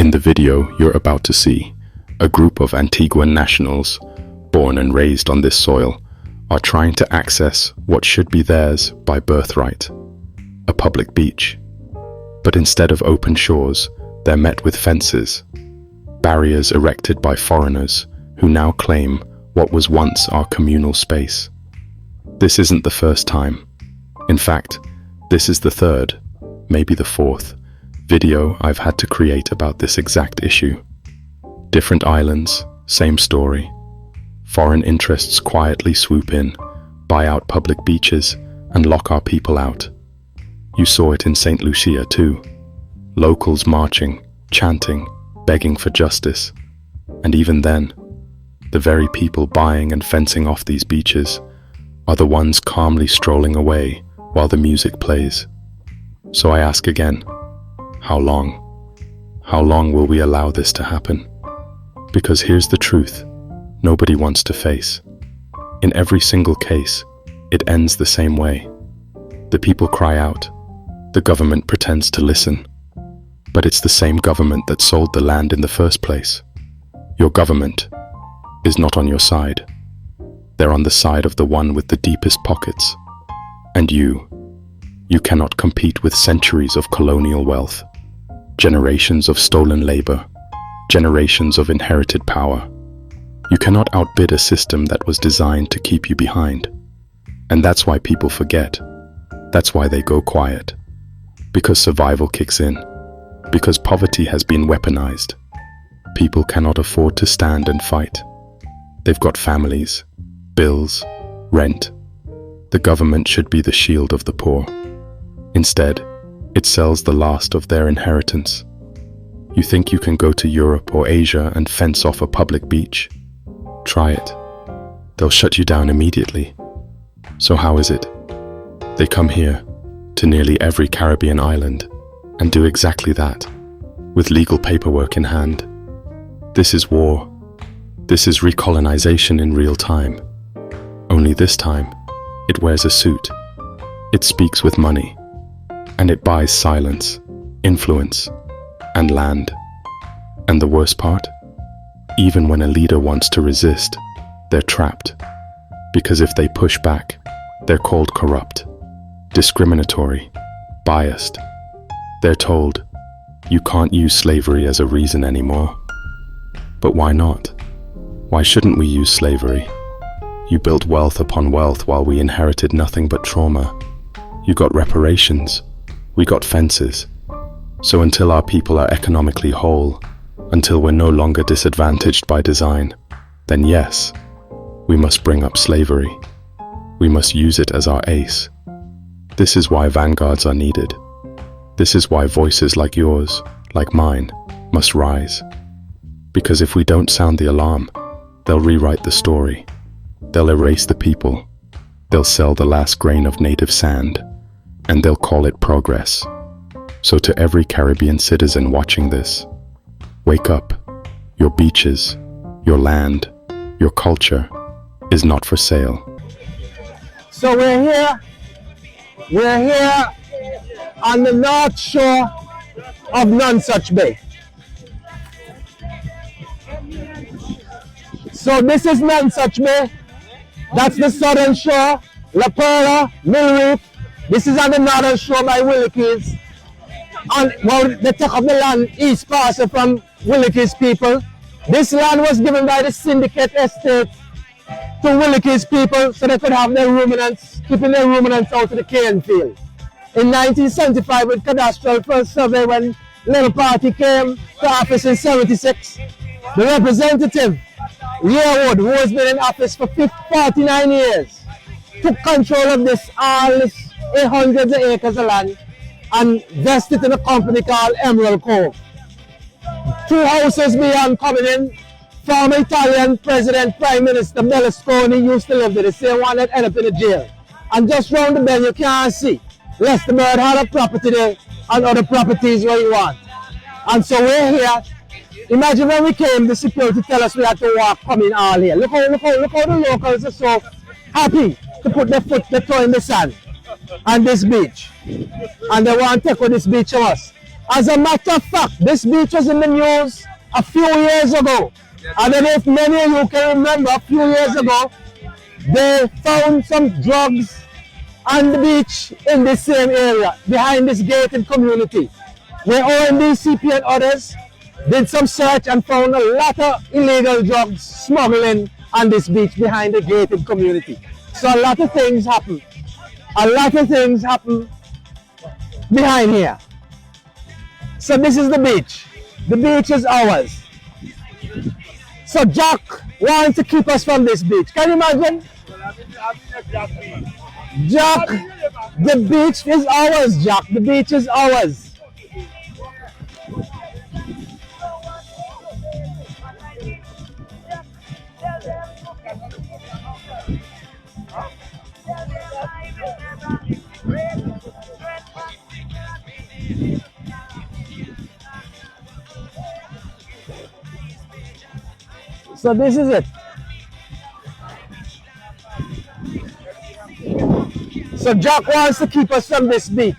In the video you're about to see, a group of Antiguan nationals, born and raised on this soil, are trying to access what should be theirs by birthright, a public beach. But instead of open shores, they're met with fences, barriers erected by foreigners who now claim what was once our communal space. This isn't the first time. In fact, this is the third, maybe the fourth, video I've had to create about this exact issue. Different islands, same story. Foreign interests quietly swoop in, buy out public beaches, and lock our people out. You saw it in St. Lucia too. Locals marching, chanting, begging for justice. And even then, the very people buying and fencing off these beaches are the ones calmly strolling away while the music plays. So I ask again, how long? How long will we allow this to happen? Because here's the truth nobody wants to face. In every single case, it ends the same way. The people cry out. The government pretends to listen. But it's the same government that sold the land in the first place. Your government is not on your side. They're on the side of the one with the deepest pockets. And you cannot compete with centuries of colonial wealth, generations of stolen labor, generations of inherited power. You cannot outbid a system that was designed to keep you behind. And that's why people forget. That's why they go quiet. Because survival kicks in. Because poverty has been weaponized. People cannot afford to stand and fight. They've got families, bills, rent. The government should be the shield of the poor. Instead, it sells the last of their inheritance. You think you can go to Europe or Asia and fence off a public beach? Try it. They'll shut you down immediately. So how is it? They come here, to nearly every Caribbean island, and do exactly that, with legal paperwork in hand. This is war. This is recolonization in real time. Only this time, it wears a suit. It speaks with money. And it buys silence, influence, and land. And the worst part? Even when a leader wants to resist, they're trapped. Because if they push back, they're called corrupt, discriminatory, biased. They're told, you can't use slavery as a reason anymore. But why not? Why shouldn't we use slavery? You built wealth upon wealth while we inherited nothing but trauma. You got reparations. We got fences. So until our people are economically whole, until we're no longer disadvantaged by design, then yes, we must bring up slavery. We must use it as our ace. This is why vanguards are needed. This is why voices like yours, like mine, must rise. Because if we don't sound the alarm, they'll rewrite the story. They'll erase the people. They'll sell the last grain of native sand, and they'll call it progress. So to every Caribbean citizen watching this, wake up. Your beaches, your land, your culture is not for sale. So we're here on the north shore of Nonsuch Bay. So this is Nonsuch Bay. That's the southern shore, La Perla, Mill Reef. This is on the northern shore by Willikies. Well, they took up the land east parcel from Willikies people. This land was given by the syndicate estate to Willikies people so they could have their ruminants, keeping their ruminants out of the cane field. In 1975, with cadastral first survey, when Labour Party came to office in 76, the representative, Yearwood, who has been in office for 49 years, took control of all this hundreds of acres of land and vested in a company called Emerald Cove. 2 houses beyond coming in, former Italian President Prime Minister Berlusconi used to live there, the same one that ended up in the jail. And just round the bend you can't see, Lester Bird had a property there and other properties where you want. And so we're here. Imagine when we came, the security tell us we had to walk coming all here. Look how the locals are so happy to put their toe in the sand on this beach. And they want to take on this beach from us. As a matter of fact, this beach was in the news a few years ago. I don't know if many of you can remember, a few years ago, they found some drugs on the beach in this same area, behind this gated community, where ONDCP and others did some search and found a lot of illegal drugs smuggling on this beach behind the gated community. So a lot of things happen. A lot of things happen behind here. So this is the beach. The beach is ours. So Jack wants to keep us from this beach. Can you imagine? Jack, the beach is ours, Jack. The beach is ours. So this is it. So Jack wants to keep us from this beach.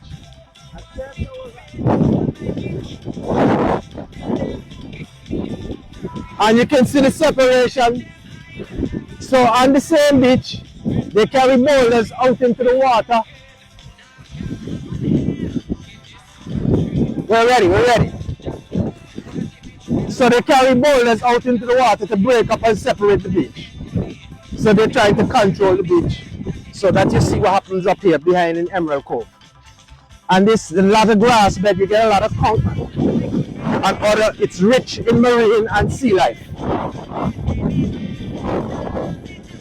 And you can see the separation. So on the same beach, they carry boulders out into the water. We're ready. So they carry boulders out into the water to break up and separate the beach. So they're trying to control the beach, so that you see what happens up here behind in Emerald Cove. And this, a lot of grass bed, you get a lot of conch and other, it's rich in marine and sea life.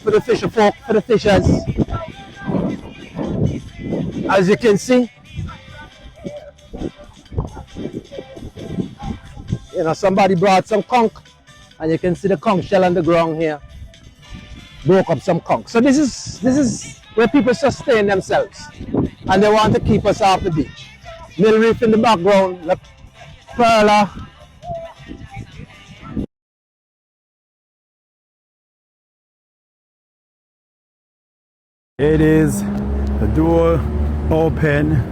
For the fisher folk, for the fishers. As you can see, you know, somebody brought some conch, and you can see the conch shell on the ground here. Broke up some conch. So this is where people sustain themselves, and they want to keep us off the beach. Mill Reef in the background, La Perla. It is the door open.